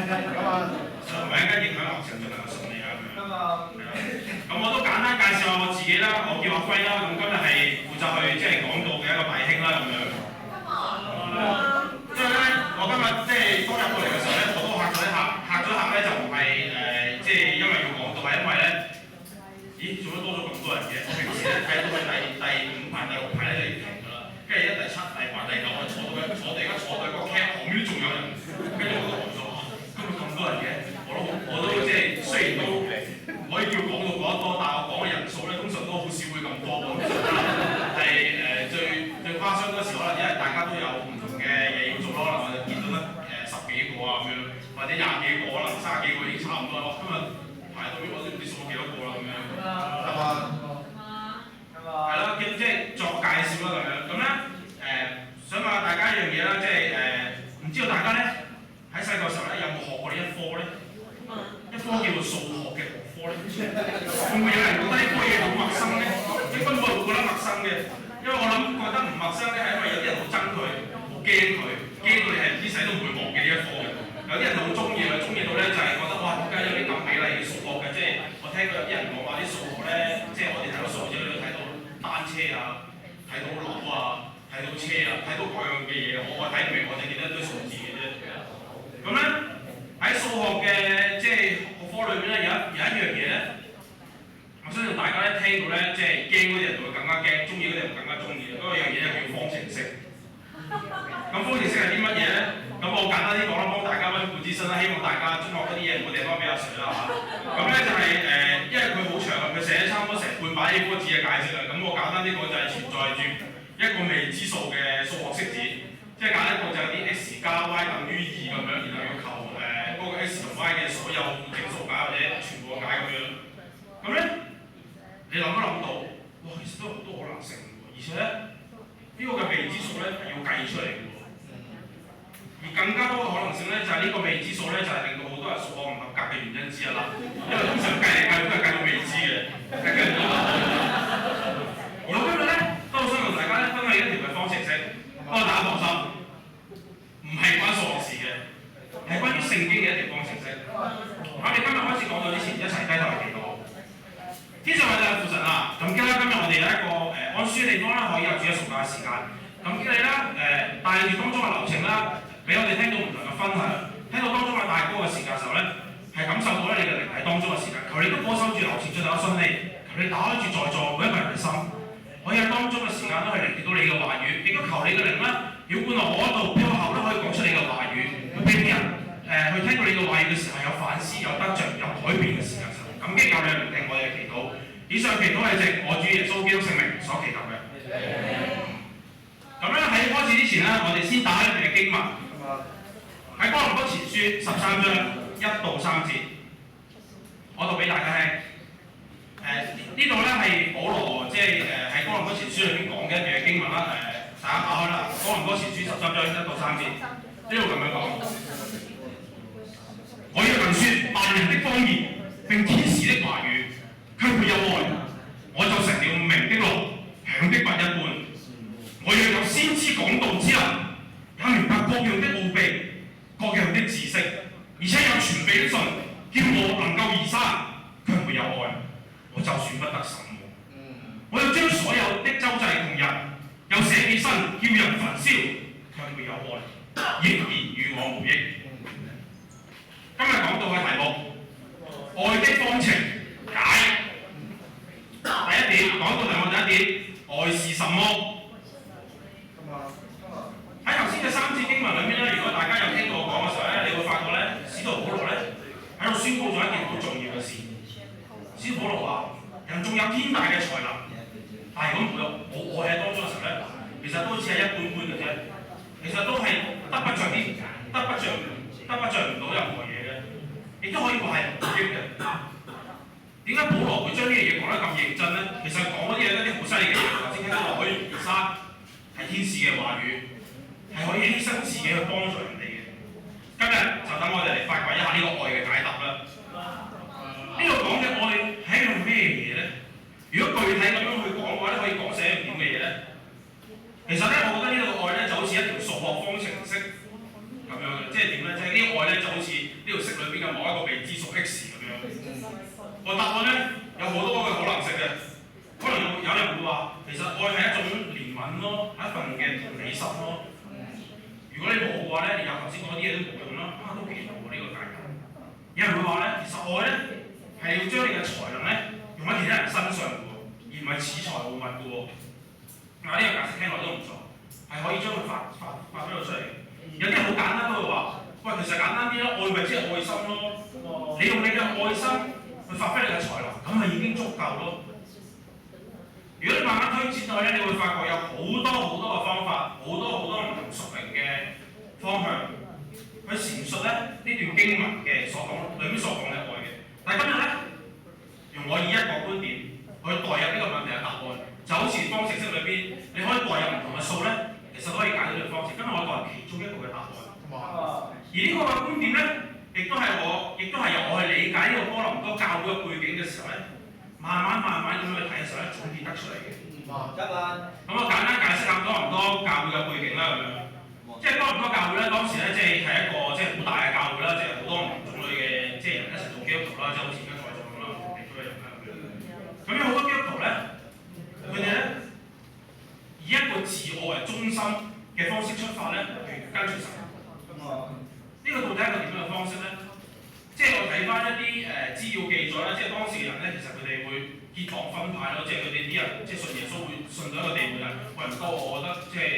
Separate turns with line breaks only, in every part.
唔係一間影響學程進行嘅順利啊咁樣。係啦，咁我都簡單介紹下我自己啦，我叫阿輝啦，咁今日係負責去即係講道嘅一個弟兄啦咁樣。因為咧，我今日即係剛入到嚟嘅時候咧，我都嚇咗一下，嚇咗一下咧就唔係即係因為要講道，係因為咧，咦做乜多咗咁多人嘅？我平時咧睇到佢第5排、第6排咧就已經停㗎啦，跟住第7、第8、第9我坐到而家坐到個 cam 旁邊都仲有人，跟住我都呆咗，今日咁多人嘅，我都即係雖然都唔可以叫講到講得多，但係我講嘅人數咧通常都好少會咁多喎。係最誇張嗰時可能因為大家都有唔同嘅嘢要做咯，可能我就見到得10幾個啊咁樣，或者20幾個，可能30幾個已經差唔多啦。今日排到我都唔知數咗幾多個啦咁樣。係啦，即係作介紹啦咁樣。咁咧想問下大家一樣嘢啦，即係唔知道大家咧喺細個時候咧有冇學過呢一科咧？一科叫做數學嘅學科咧，會唔會有人覺得呢科嘢好陌生咧？應該冇人會覺得陌生嘅，因為我諗覺得唔陌生咧係因為有啲人好憎佢，好驚佢，驚到你係呢世都唔會忘記呢一科嘅。有啲人好中意，中意到咧就係覺得哇，點解有啲咁美麗嘅數學嘅？即係我聽過有啲人講話啲數學咧，即係我哋睇到數學之後，你都睇到單車啊，睇到樓啊，睇到車啊，睇到各樣嘅嘢。我睇唔明，我就見得一堆數字嘅啫。咁咧喺數學嘅即係學科裏面咧，有一樣嘢咧，我相信大家咧聽到咧，即係驚嗰啲人就會更加驚，中意嗰啲人更加中意。嗰樣嘢就叫方程式。咁方程式係啲乜嘢咧？咁我簡單啲講啦，幫大家溫故知新啦。希望大家中學嗰啲嘢唔好地方比較水啦嚇。咁咧就係因為佢好長啊，佢寫咗差唔多成半把 A4 紙嘅解釋啊。咁我簡單啲講就係存在住一個未知數嘅數學式子，即係簡單講就係啲 x 加 y 等於2咁樣，然後要求嗰個 x 同 y 嘅所有整數解或者全部解咁樣。咁咧你諗都諗到，哇，其實都好多可能性喎，而且咧呢個嘅未知數咧係要計出嚟嘅喎。而更加多嘅可能性咧，就係呢個未知數咧，就係令到好多人數學唔合格嘅原因之一啦。因為通常計嚟計去都係計到未知嘅，係計唔到答案嘅。而我今日咧都好想同大家咧分享一條嘅方程式，不過大家放心，唔係關數學事嘅，係關於聖經嘅一條方程式。我哋今日開始講到之前，一齊低頭嚟祈禱。天上偉大嘅父神啊，咁今日我哋有一個安舒嘅地方啦，可以有主嘅崇拜嘅時間。咁你啦帶住當中嘅流程啦，俾我哋聽到唔同嘅分享，聽到當中嘅大歌嘅時間嘅時候咧，係感受到咧你嘅靈喺當中嘅時間。求你都保守住流程進行得順利，求你打開住在座每一個人嘅心，可以喺當中嘅時間都係聆聽到你嘅話語，亦都求你嘅靈咧，要灌落我嗰度，俾我口都可以講出你嘅話語，俾啲人去聽到你嘅話語嘅時候有反思、有得着、有改變嘅時間。感激教你聆聽我哋嘅祈禱。以上祈禱係藉我主耶穌基督聖名所祈求嘅。咁咧喺開始之前咧，我哋先打一段嘅經文，喺哥林多前書13章1到3節，我讀俾大家聽。呢度咧係保羅即係喺哥林多前書裏邊講嘅一段嘅經文啦。大家打開啦，哥林多前書13章1到3節，呢度咁樣講。我若能説萬人的方言並天使的話語，卻沒有愛，我就成了鳴的鑼，響的鈸一般。我若有先知講道之能，也明白各樣的奧秘、各樣的知識，而且有全備的信，叫我能夠移山，卻沒有愛，我就算不得什麼。我又將所有的周濟同人，又捨己身叫人焚燒，卻沒有愛，仍然與我無益。今日講到嘅題目，愛的方程解。第一點講到題目第一點，愛是什麼？喺頭先嘅3節經文裏面咧，如果大家有聽到我講嘅時候咧，你會發覺咧，使徒保羅咧喺度宣佈咗一件好重要嘅事。使徒保羅話：人仲有天大嘅才能，但係如果冇愛喺當中嘅時候咧，其實都好似係一般般嘅啫。其實都係得不着唔到任何嘢嘅，亦都可以話係無益嘅。點解保羅會將呢樣嘢講得咁認真咧？其實講嗰啲嘢一啲好犀利嘅嘢，頭先聽到可以移山係天使嘅話語，係可以犧牲自己去幫助人哋嘅。今日就等我哋嚟發掘一下呢個愛嘅解答啦。呢度講嘅愛係一樣咩嘢咧？如果具體咁樣去講嘅話咧，可以講成一樣點嘅嘢咧？其實咧，我覺得呢度嘅愛咧就好似一條數學方程式咁樣嘅，即係點咧？即係呢個愛咧就好似呢條線個答案咧有好多個可能性嘅，可能有人會話，其實愛係一種憐憫咯，係一份嘅同理心咯。如果你冇嘅話咧，你有頭先講啲嘢都冇用啦。都幾好喎呢個解釋。有人會話咧，其實愛咧係要將你嘅才能咧用喺其他人身上嘅喎，而唔係恃才傲物嘅喎。呢個解釋聽落都唔錯，係可以將佢發揮到出嚟。有啲人好簡單都會話，喂，其實簡單啲咯，愛咪即係愛心咯。你用你嘅愛心去發揮你嘅才能，咁咪已經足夠咯。如果你慢慢推展落去咧，你會發覺有好多嘅方法，好多唔同屬靈嘅方向去闡述咧呢段經文嘅裏面所講嘅愛嘅。但係今日咧，用我以一個觀點去代入呢個問題嘅答案，就好似方程式裏邊，你可以代入唔同嘅數咧，其實都可以解到呢個方程。今日我代入其中一個嘅答案。而呢個嘅觀點咧，亦都係由我去理解呢個哥林多教會嘅背景嘅時候咧。慢慢咁去睇嘅時候咧，總結得出嚟嘅。咁我簡單解釋下多倫多教會嘅背景啦，咁樣。即係多倫多教會咧，當時咧係一個好大嘅教會啦，好多唔同種類嘅人一齊做基督徒啦，好似而家在座咁啦，唔同地區嘅人啦咁樣。咁有好多基督徒咧，佢哋咧以一個自我為中心嘅方式出發咧，去跟隨神。呢個到底係一個點樣嘅方式咧？即係我睇翻一啲資料記載啦，即係當時嘅人咧，其實佢哋會結黨分派咯，即係佢哋啲人即係信耶穌會信到一個地步就係，喂唔多，我覺得即係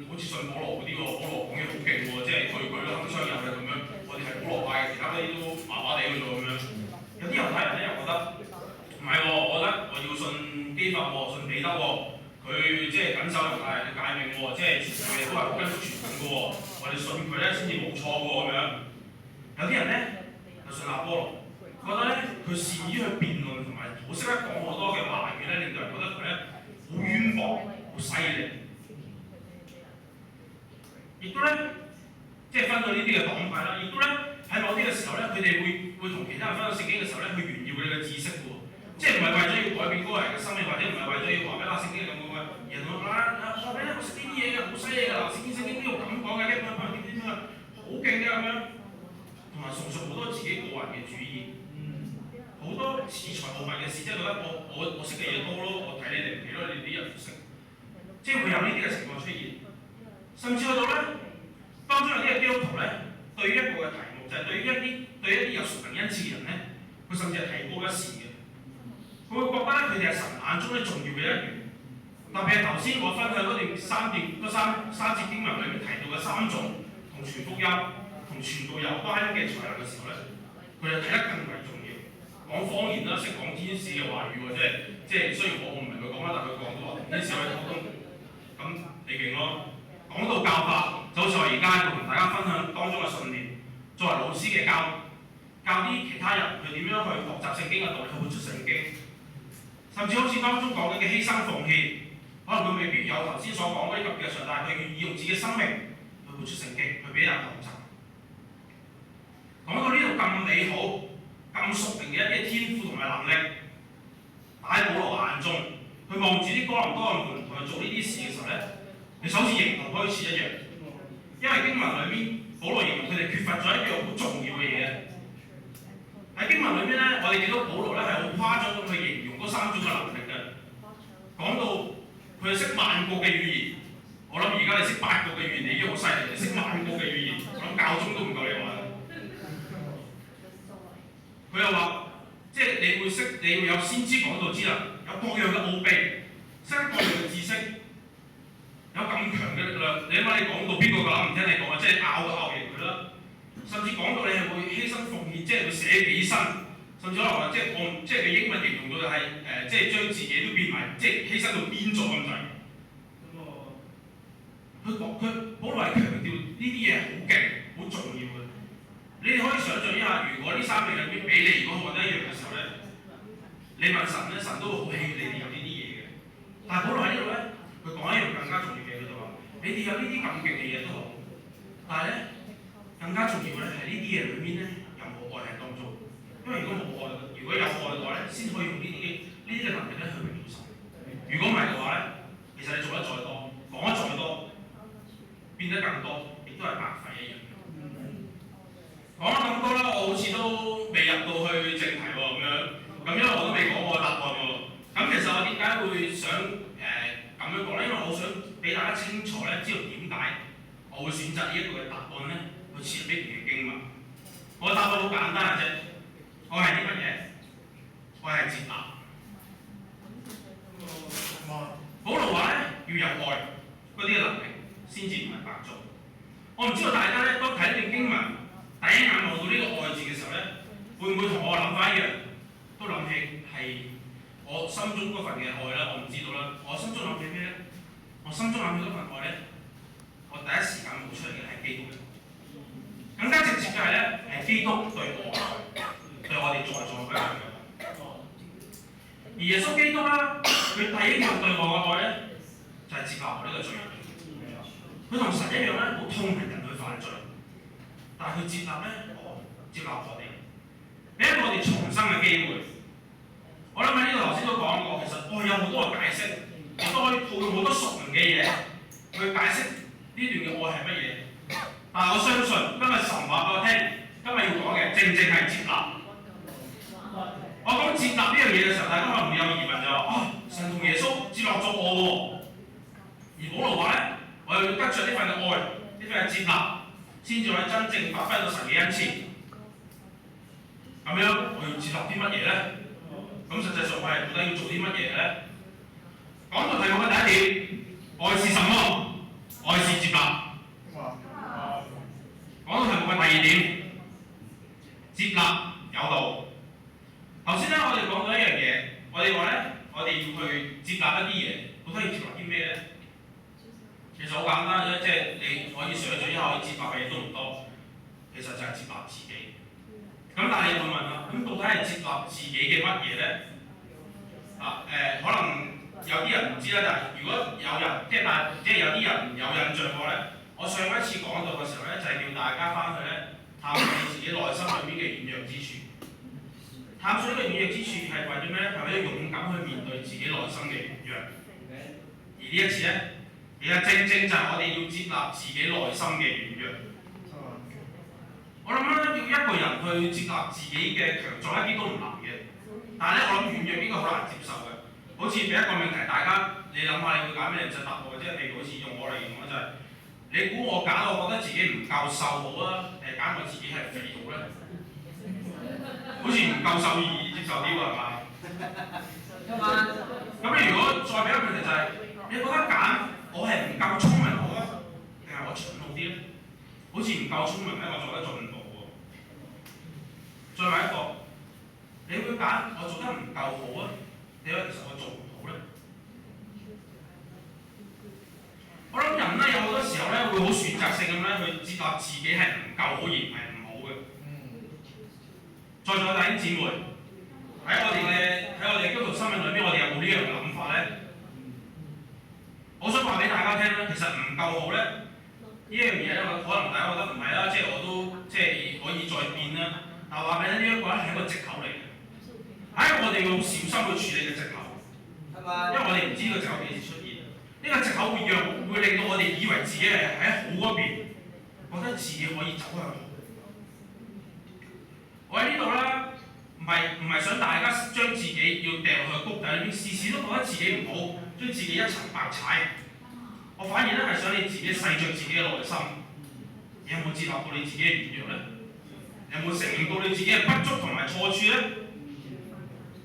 好似信保羅嗰啲喎，保羅講嘢好勁喎，即係句句都鏗鏘有力咁樣，我哋係保羅派嘅，其他嗰啲都麻麻地嘅啫咁樣。有啲猶太人咧又覺得唔係喎，我覺得我要信基法喎，信彼得喎，佢即係緊守猶太人嘅誡命喎，即係全部嘢都係跟足傳統嘅喎，我哋信佢咧先至冇錯喎咁樣。有啲人咧就信阿波羅，覺得咧佢善於去辯論同埋好識得講好多嘅話語咧，令到人覺得佢咧好淵博、好犀利。亦都咧即係分到呢啲嘅黨派啦，亦都咧喺某啲嘅時候咧，佢哋會同其他人分享聖經嘅時候咧，去炫耀佢哋嘅知識嘅喎，即係唔係為咗要改變嗰個人嘅生命，或者唔係為咗要話俾聖經咁講嘅，而係同我俾我識呢啲嘢嘅，好犀利㗎，聖經呢度咁講嘅，一點點好勁嘅咁樣。同埋崇尚好多自己個人嘅主義，好多恃才傲物嘅事，即係覺得我識嘅嘢多咯，我睇你哋唔起咯，你哋啲人唔識，即係會有呢啲嘅情況出現。甚至去到咧，當中有啲嘅基督徒咧，對於一個嘅題目就係、是、對於一啲有屬靈恩賜嘅人咧，佢甚至係提高一線嘅，佢會覺得咧佢哋係神眼中咧重要嘅一員。特別係頭先我分享嗰三節經文裏面提到嘅三種同傳福音。同傳道有關嘅才能嘅時候咧，佢哋睇得更為重要。講方言啦，識講天使嘅話語喎，即係雖然我唔明佢講乜，但佢講到話同天使可以溝通，咁你勁咯。講到教法，就好似我而家要同大家分享當中嘅信念，作為老師嘅教啲其他人去點樣去學習聖經嘅道理，去活出聖經。甚至好似當中講緊嘅犧牲奉獻，可能佢未必有頭先所講嗰啲咁嘅上，但係佢願意用自己嘅生命去活出聖經，去俾人學習。講到呢度咁美好、咁屬靈嘅一啲天賦同埋能力，擺喺保羅眼中，佢望住啲哥林多嘅門徒去做呢啲事嘅時候咧，你就好似形同虛設一樣。因為經文裏面，保羅形容佢哋缺乏咗一樣好重要嘅嘢。喺經文裏面咧，我哋見到保羅咧係好誇張咁去形容嗰三種嘅能力嘅。講到佢識萬國嘅語言，我諗而家你識8國嘅語言，你已經好犀利，你識萬國嘅語言，我諗教宗都唔夠你玩。佢又話，即係你會識，你要有先知講道之能，有各樣嘅奧秘，識各樣嘅知識，有咁強嘅力量。你諗下，你講到邊個夠膽唔聽你講啊？即係拗贏佢啦。甚至講到你係會犧牲奉獻，即係會捨己身，甚至可能話即係佢英文形容到係即係將自己都變埋，即係犧牲到邊咗咁滯。佢保羅係強調呢啲嘢好勁，好重要嘅。你哋可以想象一下，如果呢三樣入邊俾你，如果學得一樣嘅時候咧，你問神咧，神都會好希你哋有呢啲嘢嘅。但係保羅喺呢度咧，佢講一樣更加重要嘅嘢，佢就話：你哋有呢啲咁勁嘅嘢都好，但係咧更加重要嘅咧係呢啲嘢裏面咧有冇愛喺當中。因為如果冇愛，如果有愛嘅話咧，先可以用呢啲嘅能力咧去榮耀神。如果唔係嘅話咧，其實你做得再多，講得再多，變得更多，亦都係白費一樣。講咗咁多啦，我好似都未入到去正題喎，咁樣。去講咧，因為我想俾大家清楚咧，知道點解我會選擇呢一個嘅答案咧，去切入呢段嘅經文。我答案好簡單嘅啫，我係啲乜嘢？我係接納。保羅話咧，要有愛嗰啲嘅能力，先至唔係白做。我唔知道大家咧，當睇呢段經文第一眼望到呢個愛字嘅時候咧，會唔會同我諗翻一樣？都諗起係我心中嗰份嘅愛啦，我唔知道啦。我心中諗起咩咧？我心中諗起嗰份愛咧，我第一時間冒出嚟嘅係基督嘅。更加直接嘅係咧，係基督對我嘅愛，對我哋在座嘅人嘅愛。而耶穌基督啦，佢第一樣對我嘅愛咧，就係接納我呢個罪人。佢同神一樣咧，好痛恨人去犯罪，但係佢接納咧，接納我哋，俾我哋重生嘅機會。我諗喺呢度頭先都講過，其實愛有好多嘅解釋，亦都可以套用好多屬靈嘅嘢去解釋呢段嘅愛係乜嘢。但係我相信今日神話俾我聽，今日要講嘅正正係接納。我講接納呢樣嘢嘅時候，大家可能會有疑問就話：神同耶穌接納咗我喎。而保羅話咧，我要得著呢份嘅愛，呢份嘅接納，先至可以真正發揮到神嘅恩賜。咁樣我要接納啲乜嘢咧？咁實際上我係到底要做啲乜嘢咧？講到題目嘅第一點，愛是什麼？愛是接納。講到題目嘅第二點，接納有道。頭先咧，我哋講到一樣嘢，我哋話咧，我哋要去接納一啲嘢，到底要接納啲咩咧？其實好簡單嘅啫，即係你可以想像一下，可以接納嘅嘢都唔多，其實就係接納自己。咁但係你會問啦，咁到底係接納自己嘅乜嘢咧？可能有啲人唔知啦，但係如果有人即係有啲人有印象過咧，我上一次講到嘅時候咧，就係叫大家翻去咧探索你自己內心裏邊嘅軟弱之處。探索呢個軟弱之處係為咗咩咧？係為咗勇敢去面對自己內心嘅軟弱。而呢一次咧，其實正正就係我哋要接納自己內心嘅軟弱。我諗咧，要一個人去接納自己嘅強壯一啲都唔難嘅，但係咧，我諗軟弱呢個好難接受嘅。好似俾一個命題，大家你諗下，你會揀咩人就答我嘅？即係譬如好似用我嚟講就係、是，你估我揀我覺得自己唔夠瘦好啊，揀我自己係肥好咧？好似唔夠瘦易接受啲喎，係嘛？咁你如果再俾一個命題就係、是，你覺得揀我係唔夠聰明好啊，定係我蠢好啲咧？好似唔夠聰明咧，我做得進步喎。再問一個，你會揀我做得唔夠好啊？你話其實我做唔好咧？我諗人咧有好多時候咧會好選擇性咁咧去接納自己係唔夠好而唔係唔好嘅。在座弟兄姊妹喺我哋基督徒生命裏邊，我哋有冇呢樣嘅諗法咧？我想話俾大家聽咧，其實唔夠好咧。呢樣嘢咧，可能大家覺得唔係啦，即係我都即係可以再變啦。但係話俾你聽，呢一個咧係一個藉口嚟嘅，我哋要好小心去處理嘅藉口，因為我哋唔知呢個藉口幾時出現。呢個藉口會令到我哋以為自己係喺好嗰邊，覺得自己可以走向好。我喺呢度啦，唔係想大家將自己要掉落去谷底裏邊，事事都覺得自己唔好，將自己一層白踩。我反而咧係想你自己細著自己嘅內心，你有冇接納到你自己嘅軟弱咧？你有冇承認到你自己嘅不足同埋錯處咧？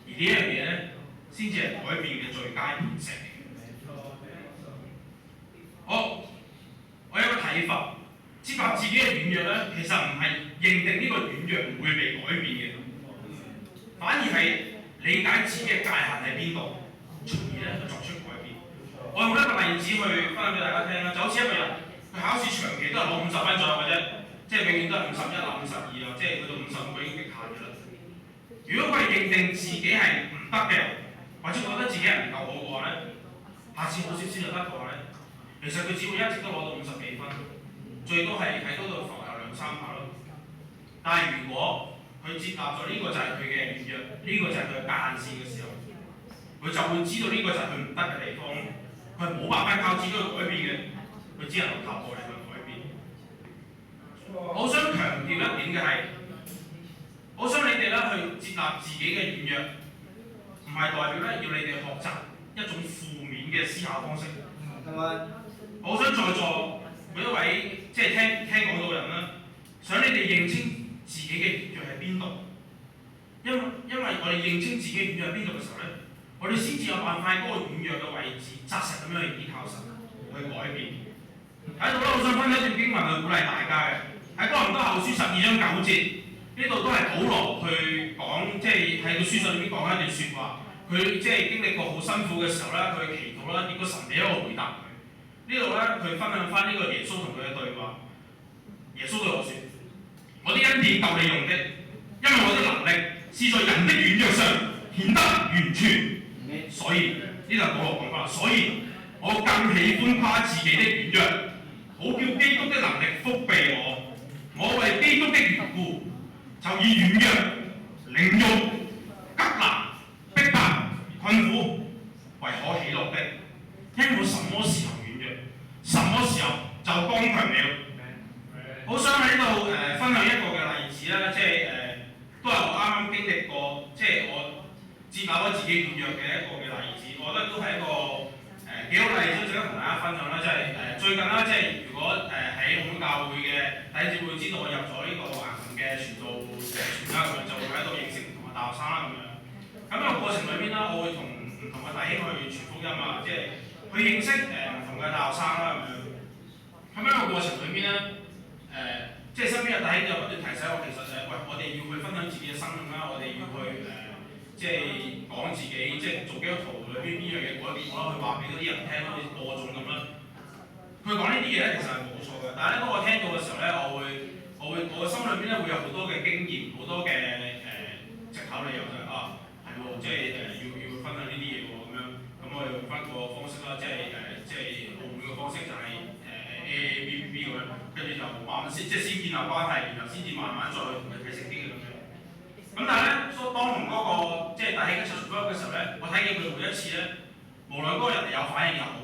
而呢樣嘢咧，先至係改變嘅最佳形式。好，我有個睇法，接納自己嘅軟弱咧，其實唔係認定呢個軟弱唔會被改變嘅，反而係理解自己嘅界限喺邊度，從而咧去作出改變。我用一個例子去分享俾大家聽啦，就好似一個人佢考試長期都係攞50分左右嘅啫，即係永遠都係51啊、52啊，即係去到55已經極限嘅啦。如果佢係認定自己係唔得嘅，或者覺得自己係唔夠好嘅話咧，下次好少少就得嘅話咧，其實佢只會一直都攞到50幾分，最多係喺嗰度浮游2-3下咯。但係如果佢接納咗呢個就係佢嘅軟弱，呢個就係佢嘅界限線嘅時候，佢就會知道呢個就係佢唔得嘅地方。佢係冇辦法靠自己去改變嘅，佢只能夠靠我哋去改變。我想強調一點嘅係，我想你哋咧去接納自己嘅軟弱，唔係代表咧要你哋學習一種負面嘅思考方式。
我
好想在座每一位即係聽講到嘅人啦，想你哋認清自己嘅軟弱喺邊度。因為我哋認清自己軟弱喺邊度嘅時候咧，我哋先至有辦法喺嗰個軟弱嘅位置紮實咁樣去依靠神去改變。喺度咧，我想分享一段經文去鼓勵大家嘅，喺哥林多後書12章9節，呢度都係保羅去講，即係喺個書信裏邊講一段説話。佢即係經歷過好辛苦嘅時候咧，佢祈禱啦，結果神俾一個回答佢。呢度咧，佢分享翻呢個耶穌同佢嘅對話。耶穌對我説：我啲恩典夠你用的，因為我的能力是在人的軟弱上顯得完全。所以呢度保羅講翻，所以我更喜歡誇自己的軟弱，好叫基督的能力覆庇我。我為基督的緣故，就以軟弱、凌辱、急難、逼迫、困苦為可喜樂的，因我什麼時候軟弱，什麼時候就剛強了。好想喺度分享一個嘅例子啦，即係都係我啱啱經歷過，即係我接納咗自己軟弱嘅一個嘅例子，我覺得都係一個幾好例子，值得同大家分享啦。即係最近啦，即係如果喺澳門教會嘅弟兄姊妹知道我入咗呢個橫琴嘅傳道傳啦，咁樣就會喺度認識唔同嘅大學生啦咁樣。咁呢個過程裏邊啦，我會同唔同嘅弟兄去傳福音啊，即係去認識唔同嘅大學生啦咁樣。咁呢個過程裏邊咧，即係身邊嘅弟兄就不斷提醒我，其實喂，我哋要去分享自己嘅生命啦，我哋要去即係講自己，即係做基督徒裏邊邊樣嘢改變我啦，去話俾嗰啲人聽啦，好似播種咁啦。佢講呢啲嘢咧，其實係冇錯嘅，但係咧當我聽到嘅時候咧，我嘅心裏邊咧會有好多嘅經驗，好多嘅藉口理由就係係喎，即係要分享呢啲嘢喎咁樣。咁我哋用翻個方式啦，即係澳門嘅方式就係AABB 咁樣，跟住就慢慢先建立關係，然後先至慢慢再去同佢睇聖經咁樣。咁但係咧，當同嗰個即係大兄一齊傳福音嘅時候咧，我睇見佢每一次咧，無論嗰個人係有反應又好，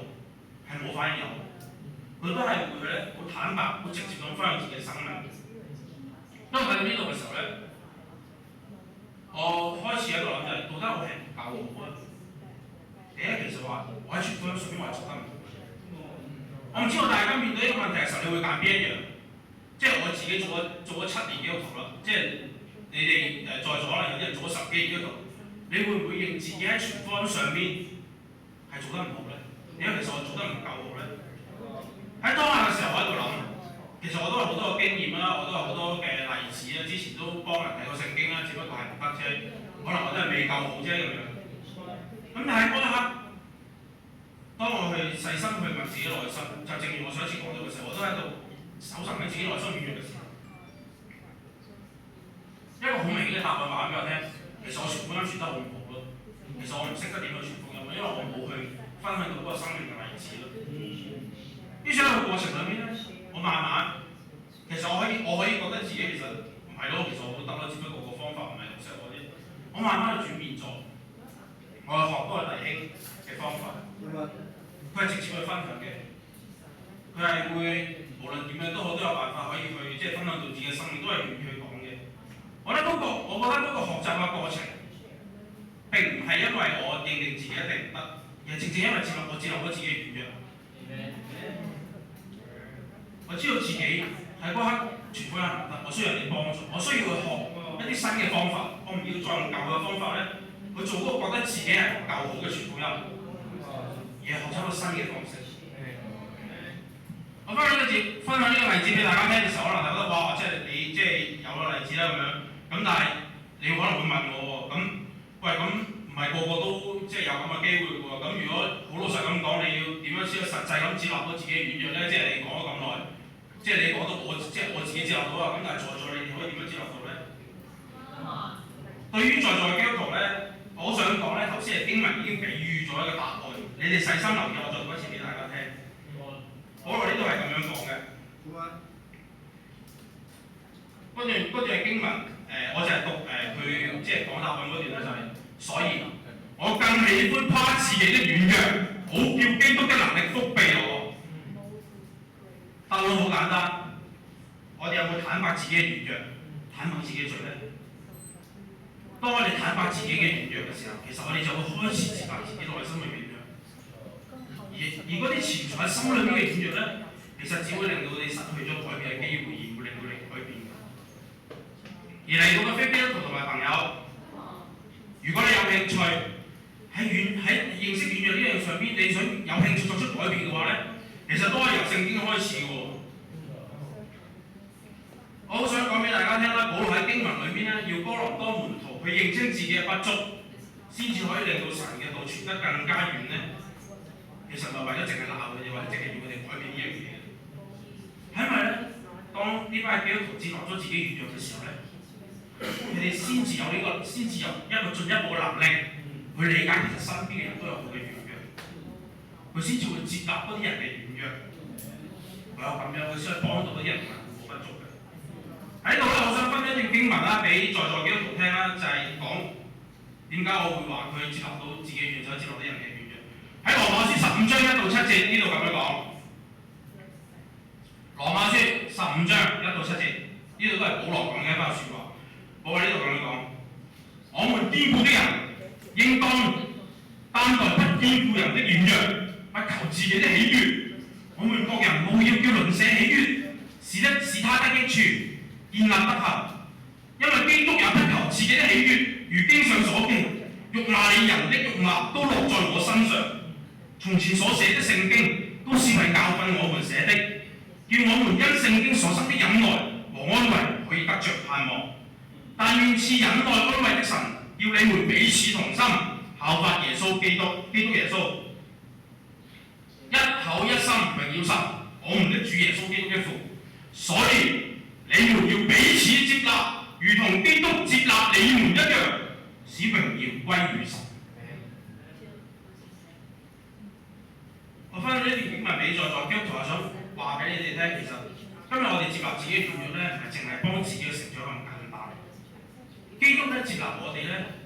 係冇反應又好，佢都係會咧好坦白、好直接咁分享自己嘅生命。當我睇到呢度嘅時候咧，我開始喺度諗就係，到底我係唔夠好啊？第一，其實話我喺傳福音上面我係做得唔好。我唔知道大家面對呢個問題嘅時候，你會揀邊一樣？即係我自己做咗7年基督徒啦，即係你哋在座可能有啲人做咗10幾年基督徒，你會唔會認自己喺傳福音上邊係做得唔好咧？因為其實我做得唔夠好咧。喺當下嘅時候，我喺度諗，其實我都有好多嘅經驗啦，我都有好多嘅例子啦，之前都幫人睇過聖經啦，只不過係唔得啫，可能我真係未夠好啫咁樣。咁但係嗰一刻，當我去細心去問自己內心，就正如我上一次講到嘅時候，我都喺度搜尋緊自己內心軟弱嘅時候，一個好明顯嘅答案話俾我聽，其實我傳福音傳得好唔好咯。其實我唔識得點去傳福音，因為我冇去分享到嗰個生命嘅例子咯。於是喺個過程裏面咧，我慢慢其實我可以覺得自己其實唔係咯，其實我都得啦，只不過個方法唔係好適合我啫。我慢慢去轉變咗，我去學嗰個弟兄嘅方法。佢係直接去分享嘅，佢係會無論點樣都好，都有辦法可以去即係分享到自己嘅生命，都係願意去講嘅。我覺得嗰個學習嘅過程並唔係因為我認定自己一定唔得，而係正正因為我接納咗自己嘅軟弱。我知道自己喺嗰刻傳福音唔得，我需要人哋幫助，我需要去學一啲新嘅方法，我唔要再用舊嘅方法咧去做嗰個覺得自己係唔夠好嘅傳福音。而係學習一個新嘅方式。我分享呢個例子俾大家聽嘅時候，可能大家覺得哇，即係你即係有個例子啦咁樣。咁但係你可能會問我喎，咁喂咁唔係個個都即係有咁嘅機會喎。咁如果好老實咁講，你要點樣先實際咁接納到自己嘅軟弱咧？即係你講咗咁耐，即係你講到即係我自己接納到啊。咁但係在座你哋可以點樣接納到咧？對於在座嘅基督徒咧，我想講咧，頭先係經文已經比喻咗一個答案。你哋細心留意，我再讀一次俾大家聽。好耐呢度係咁樣講嘅。嗰段係經文，我就係讀佢即係講答案嗰段咧，就係、所以我更喜歡誇自己的軟弱，好叫基督的能力覆庇我。答案好簡單，我哋有冇坦白自己嘅軟弱，坦白自己嘅罪咧？當我哋坦白自己嘅軟弱嘅時候，其實我哋就會開始接納自己內心嘅軟弱。而嗰啲潛藏喺心裏邊嘅軟弱咧，其實只會令到你失去咗改變嘅機會，而唔會令到你改變嘅。而嚟到嘅非基督徒同埋朋友，如果你有興趣喺認識軟弱呢樣上邊，你想有興趣作出改變嘅話咧，其實都係由聖經開始嘅喎。我好想講俾大家聽啦，保羅喺經文裏邊咧，要哥林多門徒去認清自己嘅不足，先至可以令到神嘅道傳得更加遠咧。其實唔係為咗淨係鬧佢哋，或者淨係要佢哋改變呢樣嘢。係咪咧？當呢班基督徒接納咗自己軟弱嘅時候咧，佢哋先至有一個進一步嘅能力去理解其實身邊嘅人都有佢嘅軟弱，佢先至會接納嗰啲人嘅軟弱，唯有咁樣佢先可以幫到嗰啲人同埋互補不足嘅。喺度咧，我想分一段經文啦，俾在座基督徒聽啦，就係講點解我會話佢接納到自己軟弱，接納啲人嘅軟弱。喺羅馬書15章1到7節呢度咁樣講。羅馬書15章1到7節呢度都係保羅講嘅一番説話。保羅呢度咁樣講：我們堅固的人應當擔待不堅固人的軟弱，不求自己的喜悅。我們各人務要叫鄰舍喜悅，使他得益處，建立德行。因為基督也不求自己的喜悅，如經上所記：辱罵你人的辱罵都落在我身上。從前所寫的聖經都是為教訓我們寫的，叫我們因聖經所生的忍耐和安慰可以得着盼望。但願賜忍耐安慰的神，要你們彼此同心，效法耶穌基督耶穌，一口一心榮耀神，我們的主耶穌基督的父。所以你們要彼此接納，如同基督接納你們一樣，使榮耀歸於神。我分享呢段經文俾在座基督徒，想話俾你哋聽，其實今日我哋接納自己嘅軟弱咧，唔係淨係幫自己嘅成長咁簡單。基督咧接納我哋咧，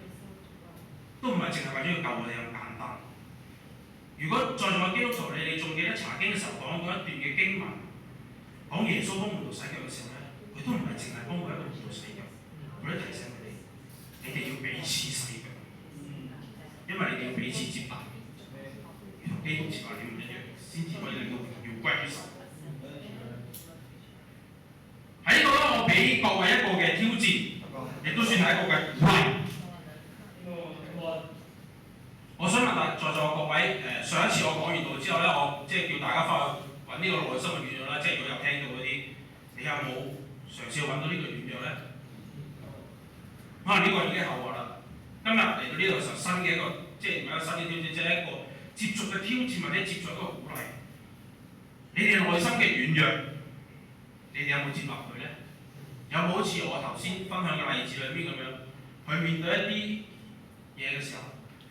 都唔係淨係為咗要救我哋咁簡單。如果在座嘅基督徒，你哋仲記得查經嘅時候講過一段嘅經文，講耶穌幫門徒洗腳嘅時候咧，佢都唔係淨係幫佢一個門徒洗腳，佢都提醒佢哋，你哋要彼此洗腳，因為你哋要彼此接納。同基督接納你唔一樣，先至可以令到榮耀歸於神。喺呢度咧，我俾各位一個嘅挑戰，亦都算係一個嘅鼓勵。我想問下在座各位，上一次我講完道之後咧，我即係叫大家翻去揾呢個內心嘅軟弱啦，即係如果有聽到嗰啲，你有冇嘗試揾到呢個軟弱咧？可能呢個已經係後話啦。今日嚟到呢度就新嘅一個，即係唔係一個新嘅挑戰，即係一個接觸嘅挑戰或者接觸一個鼓勵。你哋內心嘅軟弱，你哋有冇接納佢咧？有冇好似我頭先分享嘅例子裏邊咁樣，去面對一啲嘢嘅時候，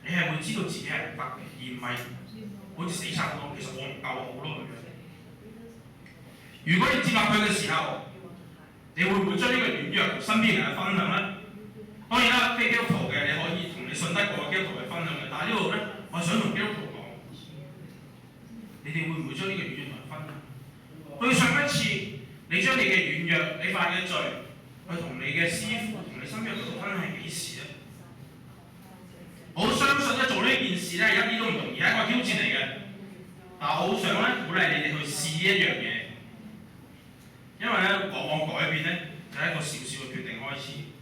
你係會知道自己係唔得嘅，而唔係好似死撐咁，其實我唔夠好咯咁樣。如果你接納佢嘅時候，你會唔會將呢個軟弱同身邊人去分享咧？當然啦，非基督徒嘅你可以同你信得過嘅基督徒去分享嘅，但係呢度咧，我想同基督徒講，你哋會唔會將呢個軟弱同人分享？對上一次你將你嘅軟弱、你犯嘅罪，去同你嘅師父、同你身邊嘅基督徒分享係幾時咧？我相信咧做呢件事咧一啲都唔容易，係一個挑戰嚟嘅。但係我好想咧鼓勵你哋去試呢一樣嘢，因為咧往往改變咧就係一個小小嘅決定開始。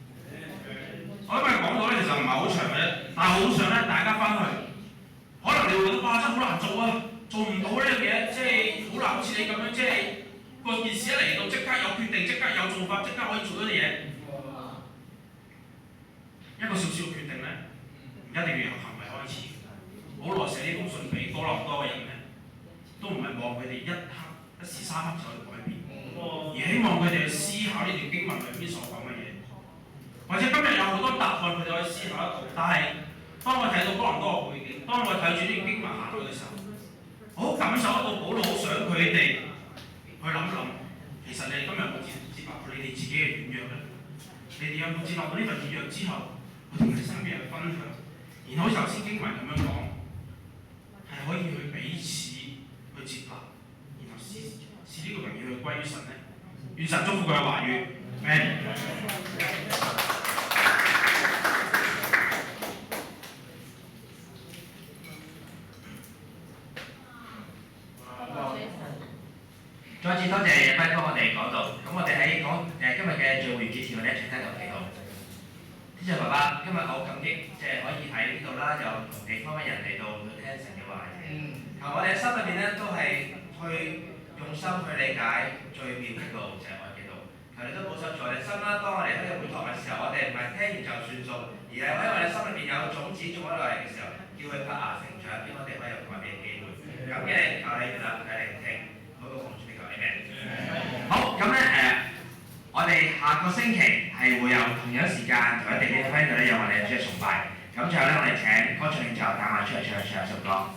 我今日講到咧其實唔係好長嘅啫，但係好想咧大家翻去，可能你會覺得哇真係好難做啊，做唔到呢樣嘢，即係好難好似你咁樣，即係個件事一嚟到即刻有決定，即刻有做法，即刻可以做到啲嘢。一個小小嘅決定咧，唔一定要由行為開始。保羅寫呢封信俾哥林多嘅人咧，都唔係望佢哋一刻一時三刻就去改變，而希望佢哋去思考呢段經文裏邊所講嘅嘢。或者今日有好多答案佢哋可以思考得到，但係當我睇到哥林多嘅背景，當我睇住呢段經文行到嘅時候，我好感受得到保羅好想佢哋去諗諗，其實你哋今日有冇接納你哋自己嘅軟弱咧？你哋有冇接納到呢份軟弱之後，去同你身邊人分享？然後好似頭先經文咁樣講，係可以去彼此去接納，然後使呢個榮耀去歸於神咧。願神祝福佢嘅話語。
再次多謝輝幫我哋講道，咁我哋喺講今日嘅聚會完結前，我哋一齊低頭祈禱。天父爸爸，今日我好感激，即係可以喺呢度啦，有唔同地方嘅人嚟到去聽神嘅話語。求我哋心裏邊咧都係去用心去理解最妙嘅道，就係愛嘅道。求你都保守住我哋心啦。當我哋喺呢個會堂嘅時候，我哋唔係聽完就算數，而係喺我哋心裏邊有種子種咗落嚟嘅時候，叫佢發芽成長，俾我哋可以有改變嘅機會。咁嘅求你啦，睇聆聽，嗰個奉主嘅求你命。好，咁咧我哋下個星期係會有同樣時間同一地點喺度咧，有我哋嘅主日崇拜。咁最後咧，我哋請歌唱領袖帶埋出嚟唱一首歌。